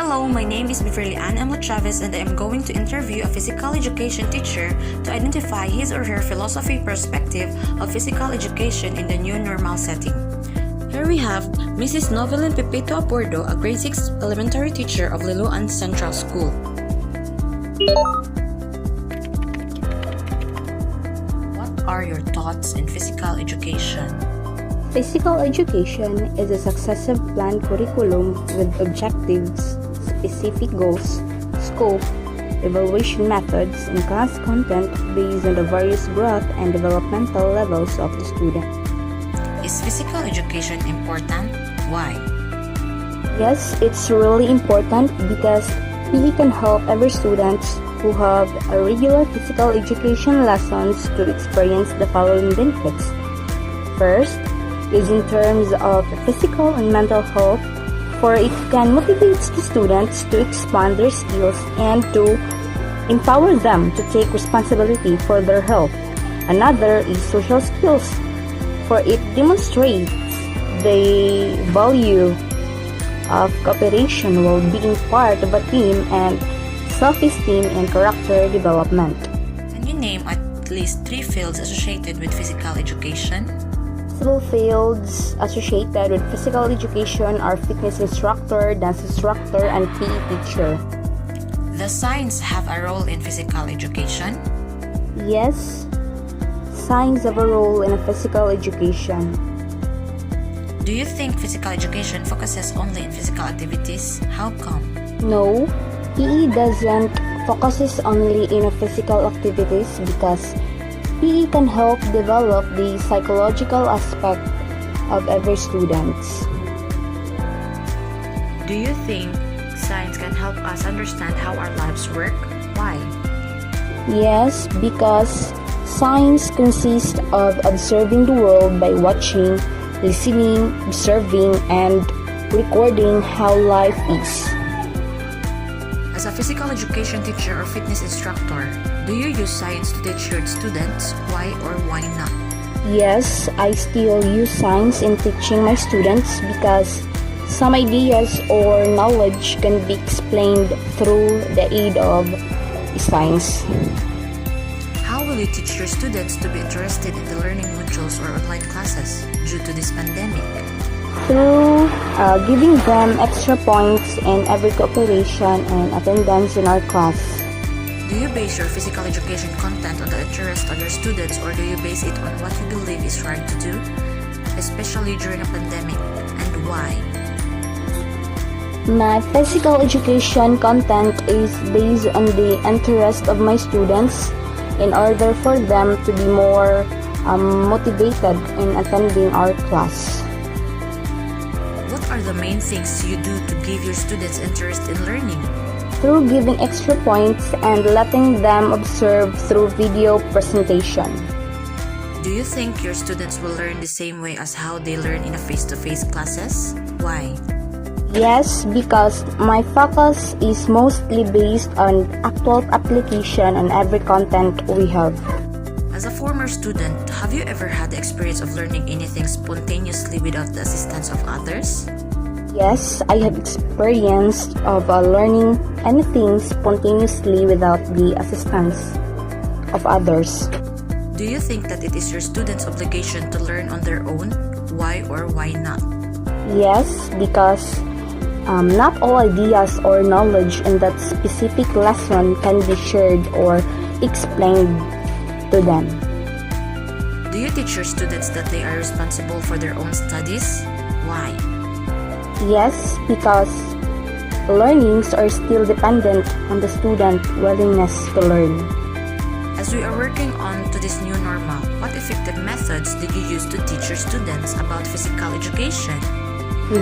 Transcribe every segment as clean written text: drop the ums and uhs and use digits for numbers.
Hello, my name is Beverly Ann Emma Chavez and I am going to interview a physical education teacher to identify his or her philosophy perspective of physical education in the new normal setting. Here we have Mrs. Novelyn Pepito Abordo, a grade 6 elementary teacher of Liloan Central School. What are your thoughts in physical education? Physical education is a successive planned curriculum with objectives, specific goals, scope, evaluation methods, and class content based on the various growth and developmental levels of the student. Is physical education important? Why? Yes, it's really important because PE can help every student who have a regular physical education lessons to experience the following benefits. First, is in terms of physical and mental health, for it can motivate the students to expand their skills and to empower them to take responsibility for their health. Another is social skills, for it demonstrates the value of cooperation while being part of a team and self-esteem and character development. Can you name at least 3 fields associated with physical education? Several fields associated with physical education are fitness instructor, dance instructor, and PE teacher. Does science have a role in physical education? Yes, science have a role in physical education. Do you think physical education focuses only in physical activities? How come? No, PE doesn't focuses only in physical activities because PE can help develop the psychological aspect of every student. Do you think science can help us understand how our lives work? Why? Yes, because science consists of observing the world by watching, listening, observing, and recording how life is. As a physical education teacher or fitness instructor, do you use science to teach your students? Why or why not? Yes, I still use science in teaching my students because some ideas or knowledge can be explained through the aid of science. How will you teach your students to be interested in the learning modules or online classes due to this pandemic? Through giving them extra points in every cooperation and attendance in our class. Do you base your physical education content on the interest of your students, or do you base it on what you believe is right to do, especially during a pandemic, and why? My physical education content is based on the interest of my students in order for them to be more motivated in attending our class. What are the main things you do to give your students interest in learning? Through giving extra points and letting them observe through video presentation. Do you think your students will learn the same way as how they learn in a face-to-face classes? Why? Yes, because my focus is mostly based on actual application on every content we have. As a former student, have you ever had the experience of learning anything spontaneously without the assistance of others? Yes, I have experience of learning anything spontaneously without the assistance of others. Do you think that it is your students' obligation to learn on their own? Why or why not? Yes, because not all ideas or knowledge in that specific lesson can be shared or explained to them. Do you teach your students that they are responsible for their own studies? Why? Yes, because learnings are still dependent on the student willingness to learn. As we are working on to this new normal, what effective methods did you use to teach your students about physical education?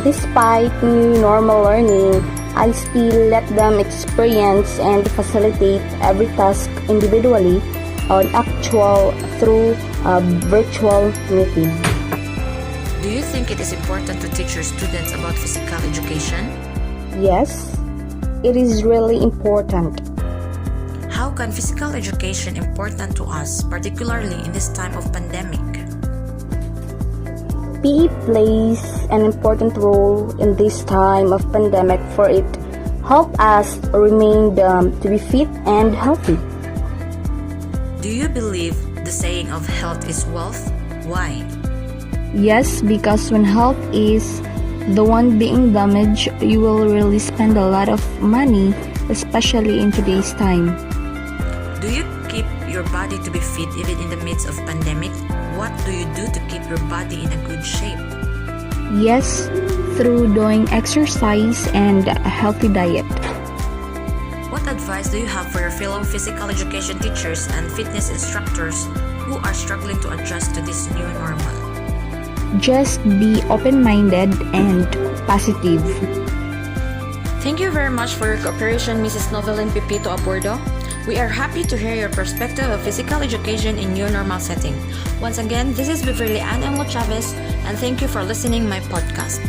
Despite new normal learning, I still let them experience and facilitate every task individually on actual through a virtual meeting. Do you think it is important to teach your students about physical education? Yes, it is really important. How can physical education important to us, particularly in this time of pandemic? PE plays an important role in this time of pandemic, for it help us remain to be fit and healthy. Do you believe the saying of health is wealth? Why? Yes, because when health is the one being damaged, you will really spend a lot of money, especially in today's time. Do you keep your body to be fit even in the midst of pandemic? What do you do to keep your body in a good shape? Yes, through doing exercise and a healthy diet. What advice do you have for your fellow physical education teachers and fitness instructors who are struggling to adjust to this new normal? Just be open-minded and positive. Thank you very much for your cooperation, Mrs. Novelyn Pipito Abordo. We are happy to hear your perspective of physical education in new normal setting. Once again, this is Beverly Ann Emo Chavez, and thank you for listening my podcast.